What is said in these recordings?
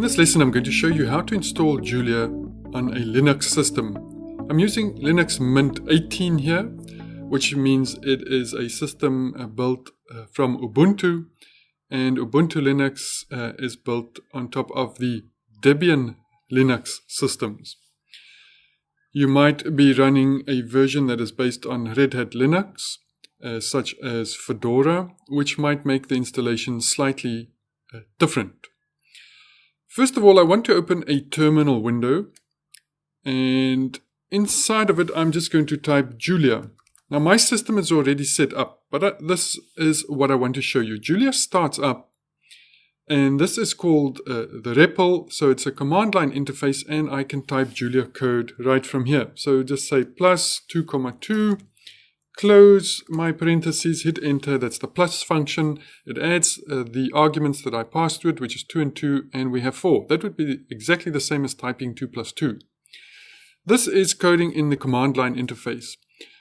this lesson I'm going to show you how to install Julia on a Linux system. I'm using Linux Mint 18 here, which means it is a system built from Ubuntu, and Ubuntu Linux is built on top of the Debian Linux systems. You might be running a version that is based on Red Hat Linux, such as Fedora, which might make the installation slightly different. First of all, I want to open a terminal window, and inside of it I'm just going to type Julia. Now my system is already set up, but this is what I want to show you. Julia starts up, and this is called the REPL, so it's a command line interface, and I can type Julia code right from here. So just say plus 2,2, close my parentheses, hit enter. That's the plus function. It adds the arguments that I passed to it, which is 2 and 2, and we have 4. That would be exactly the same as typing 2 plus 2. This is coding in the command line interface.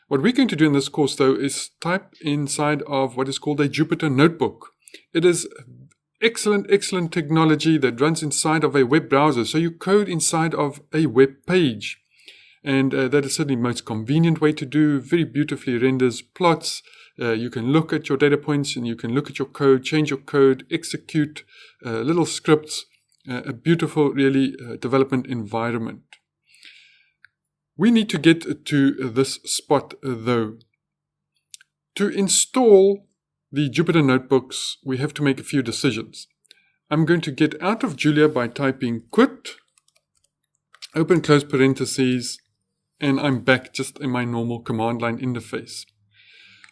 What we're going to do in this course, though, is type inside of what is called a Jupyter notebook. It is excellent technology that runs inside of a web browser. So you code inside of a web page. And that is certainly the most convenient way to do. Very beautifully renders plots. You can look at your data points and you can look at your code, change your code, execute little scripts. A beautiful, really, development environment. We need to get to this spot, though. To install the Jupyter notebooks, we have to make a few decisions. I'm going to get out of Julia by typing quit, open close parentheses, and I'm back just in my normal command line interface.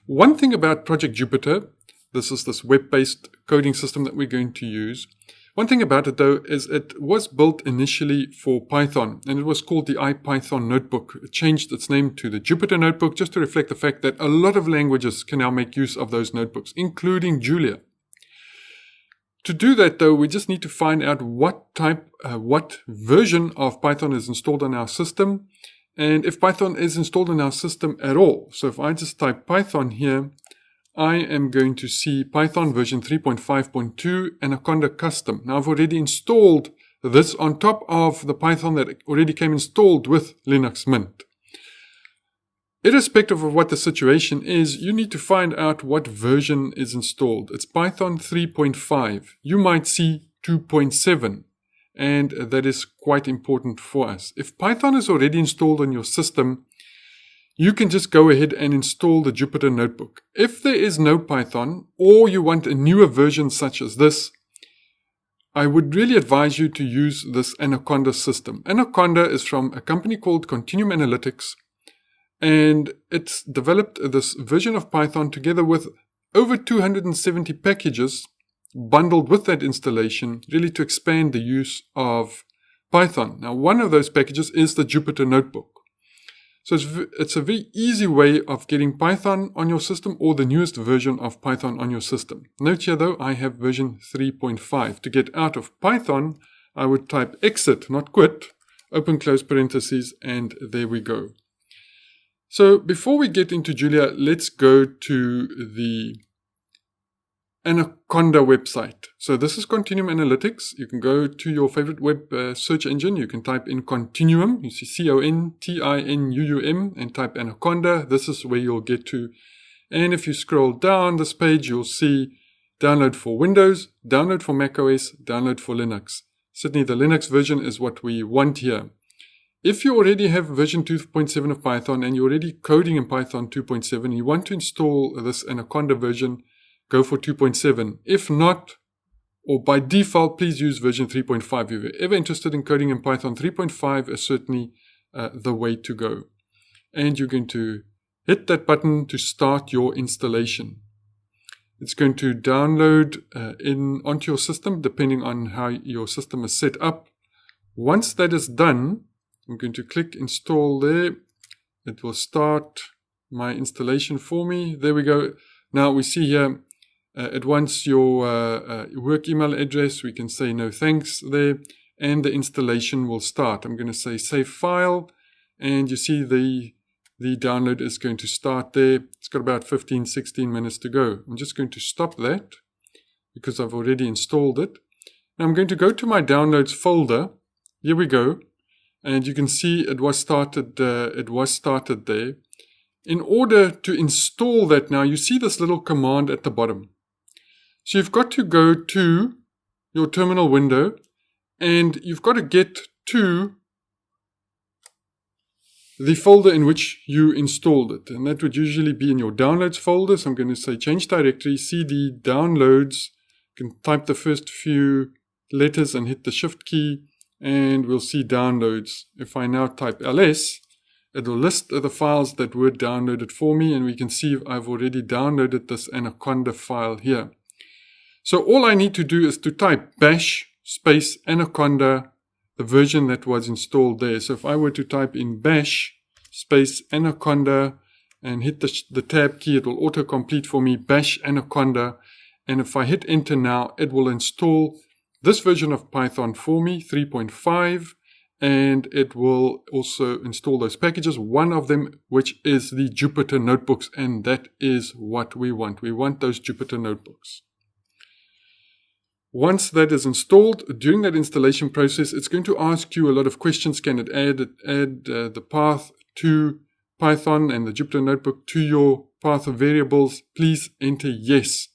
One thing about Project Jupyter, this is this web-based coding system that we're going to use. One thing about it, though, is it was built initially for Python, and it was called the IPython notebook. It changed its name to the Jupyter notebook just to reflect the fact that a lot of languages can now make use of those notebooks, including Julia. To do that, though, we just need to find out what version of Python is installed on our system, and if Python is installed in our system at all. So if I just type Python here, I am going to see Python version 3.5.2 Anaconda Custom. Now I've already installed this on top of the Python that already came installed with Linux Mint. Irrespective of what the situation is, you need to find out what version is installed. It's Python 3.5. You might see 2.7. And that is quite important for us. If Python is already installed on your system, you can just go ahead and install the Jupyter notebook. If there is no Python, or you want a newer version such as this, I would really advise you to use this Anaconda system. Anaconda is from a company called Continuum Analytics, and it's developed this version of Python together with over 270 packages bundled with that installation, really to expand the use of Python. Now, one of those packages is the Jupyter notebook. So it's a very easy way of getting Python on your system, or the newest version of Python on your system. Note here, though, I have version 3.5. To get out of Python, I would type exit, not quit, open close parentheses, and there we go. So before we get into Julia, let's go to the Anaconda website. So this is Continuum Analytics. You can go to your favorite web search engine. You can type in Continuum. You see CONTINUUM and type Anaconda. This is where you'll get to. And if you scroll down this page, you'll see download for Windows, download for macOS, download for Linux. Certainly the Linux version is what we want here. If you already have version 2.7 of Python and you're already coding in Python 2.7 and you want to install this Anaconda version, go for 2.7. If not, or by default, please use version 3.5. If you're ever interested in coding in Python, 3.5 is certainly the way to go. And you're going to hit that button to start your installation. It's going to download onto your system, depending on how your system is set up. Once that is done, I'm going to click install there. It will start my installation for me. There we go. Now we see here, it wants your work email address. We can say no thanks there, and the installation will start. I'm going to say save file, and you see the download is going to start there. It's got about 15-16 minutes to go. I'm just going to stop that because I've already installed it. Now I'm going to go to my downloads folder. Here we go. And you can see it was started there. In order to install that now, you see this little command at the bottom. So you've got to go to your terminal window and you've got to get to the folder in which you installed it. And that would usually be in your downloads folder. So I'm going to say change directory, cd, downloads. You can type the first few letters and hit the shift key and we'll see downloads. If I now type ls, it will list the files that were downloaded for me, and we can see I've already downloaded this Anaconda file here. So all I need to do is to type bash space Anaconda, the version that was installed there. So if I were to type in bash space Anaconda and hit the tab key, it will autocomplete for me bash Anaconda. And if I hit enter now, it will install this version of Python for me, 3.5. And it will also install those packages, one of them which is the Jupyter notebooks, and that is what we want. We want those Jupyter notebooks. Once that is installed, during that installation process, it's going to ask you a lot of questions. Can it add the path to Python and the Jupyter notebook to your path of variables? Please enter yes.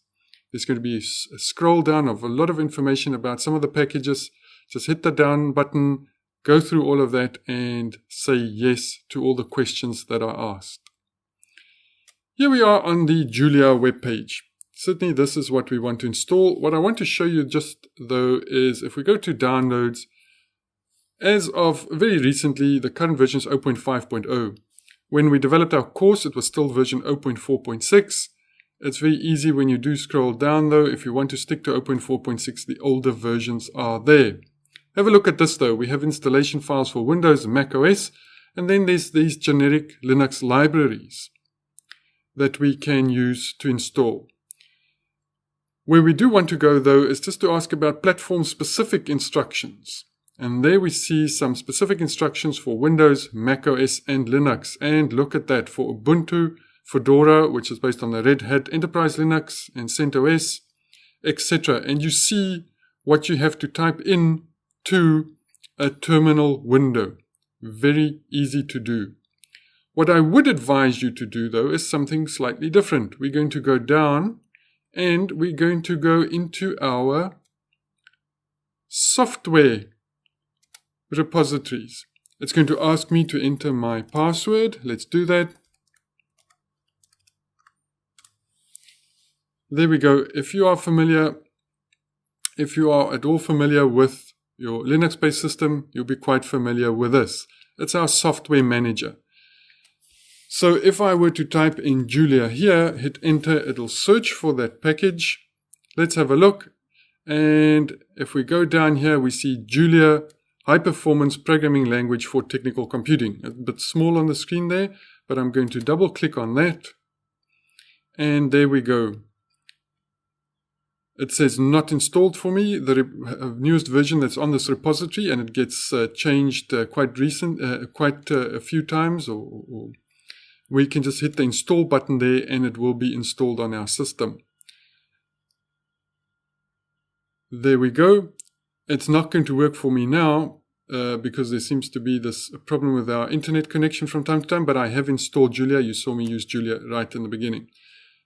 There's going to be a scroll down of a lot of information about some of the packages. Just hit the down button, go through all of that and say yes to all the questions that are asked. Here we are on the Julia web page. Certainly this is what we want to install. What I want to show you just though is if we go to downloads, as of very recently, the current version is 0.5.0. When we developed our course, it was still version 0.4.6. It's very easy when you do scroll down though. If you want to stick to 0.4.6, the older versions are there. Have a look at this though. We have installation files for Windows and Mac OS, and then there's these generic Linux libraries that we can use to install. Where we do want to go though is just to ask about platform-specific instructions. And there we see some specific instructions for Windows, Mac OS, and Linux. And look at that for Ubuntu, Fedora, which is based on the Red Hat Enterprise Linux, and CentOS, etc. And you see what you have to type in to a terminal window. Very easy to do. What I would advise you to do though is something slightly different. We're going to go down and we're going to go into our software repositories. It's going to ask me to enter my password. Let's do that. There we go. If you are at all familiar with your Linux-based system, you'll be quite familiar with this. It's our software manager. So if I were to type in Julia here, hit enter, it'll search for that package. Let's have a look. And if we go down here, we see Julia High Performance Programming Language for Technical Computing. A bit small on the screen there, but I'm going to double click on that. And there we go. It says not installed for me, the newest version that's on this repository, and it gets changed quite a few times, or we can just hit the install button there and it will be installed on our system. There we go. It's not going to work for me now because there seems to be this problem with our internet connection from time to time, but I have installed Julia. You saw me use Julia right in the beginning.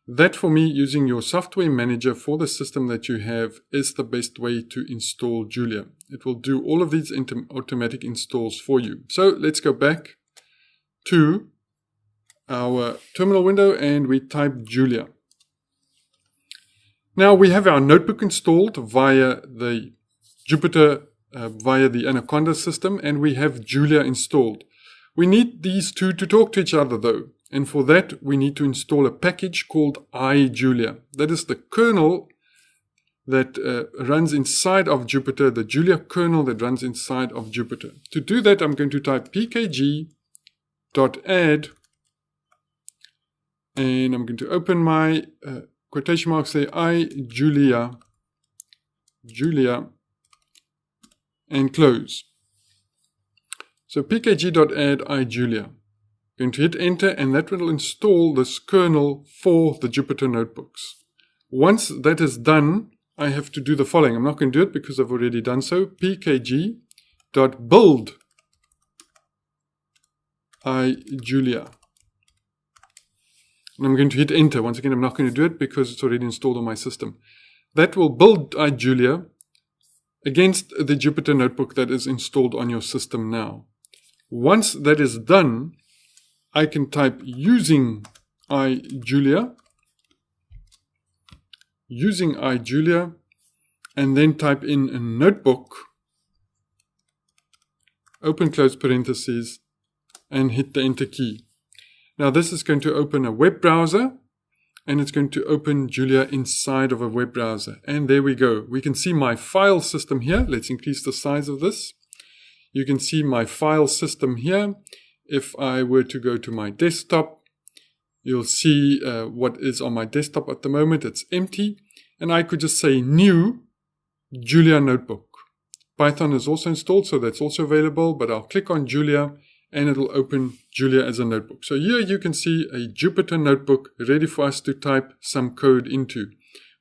That for me, using your software manager for the system that you have is the best way to install Julia. It will do all of these automatic installs for you. So let's go back to our terminal window and we type Julia. Now we have our notebook installed via the Jupyter, via the Anaconda system, and we have Julia installed. We need these two to talk to each other though. And for that, we need to install a package called iJulia. That is the kernel that runs inside of Jupyter, the Julia kernel that runs inside of Jupyter. To do that, I'm going to type pkg.add, and I'm going to open my quotation marks there, iJulia, and close. So pkg.add iJulia. Going to hit enter, and that will install this kernel for the Jupyter notebooks. Once that is done, I have to do the following. I'm not going to do it because I've already done so. pkg.build iJulia. And I'm going to hit enter. Once again, I'm not going to do it because it's already installed on my system. That will build iJulia against the Jupyter notebook that is installed on your system now. Once that is done, I can type using iJulia, and then type in a notebook, open close parentheses, and hit the enter key. Now this is going to open a web browser, and it's going to open Julia inside of a web browser. And there we go. We can see my file system here. Let's increase the size of this. You can see my file system here. If I were to go to my desktop, you'll see what is on my desktop at the moment. It's empty. And I could just say new Julia notebook. Python is also installed, so that's also available. But I'll click on Julia, and it'll open Julia as a notebook. So here you can see a Jupyter notebook ready for us to type some code into.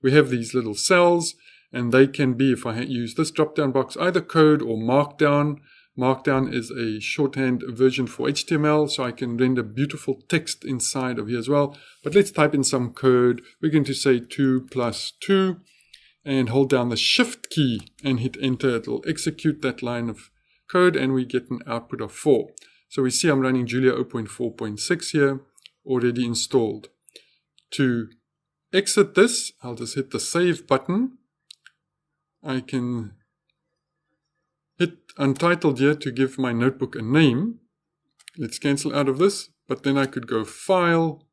We have these little cells, and they can be, if I use this drop-down box, either code or markdown. Markdown is a shorthand version for HTML, so I can render beautiful text inside of here as well. But let's type in some code. We're going to say 2 plus 2, and hold down the Shift key and hit enter. It'll execute that line of code, and we get an output of 4. So we see I'm running Julia 0.4.6 here, already installed. To exit this, I'll just hit the save button. I can hit untitled here to give my notebook a name. Let's cancel out of this, but then I could go File,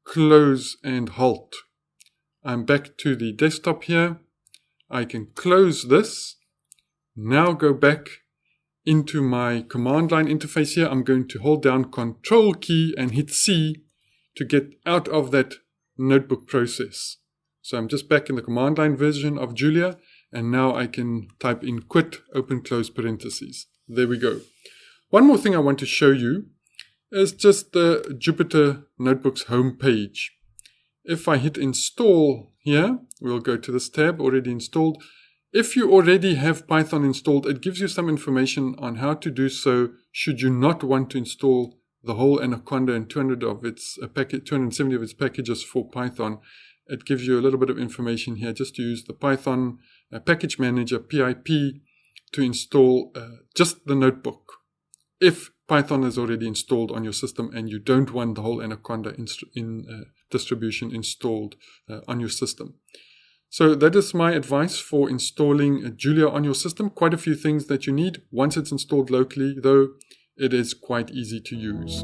Close, and Halt. I'm back to the desktop here. I can close this. Now go back into my command line interface here. I'm going to hold down Control key and hit C to get out of that notebook process. So I'm just back in the command line version of Julia, and now I can type in quit, open close parentheses. There we go. One more thing I want to show you is just the Jupyter Notebooks home page. If I hit install here, we'll go to this tab, already installed. If you already have Python installed, it gives you some information on how to do so should you not want to install the whole Anaconda and 270 of its packages for Python. It gives you a little bit of information here just to use the Python package manager, PIP, to install just the notebook. If Python is already installed on your system and you don't want the whole Anaconda distribution installed on your system. So that is my advice for installing Julia on your system. Quite a few things that you need. Once it's installed locally, though, it is quite easy to use.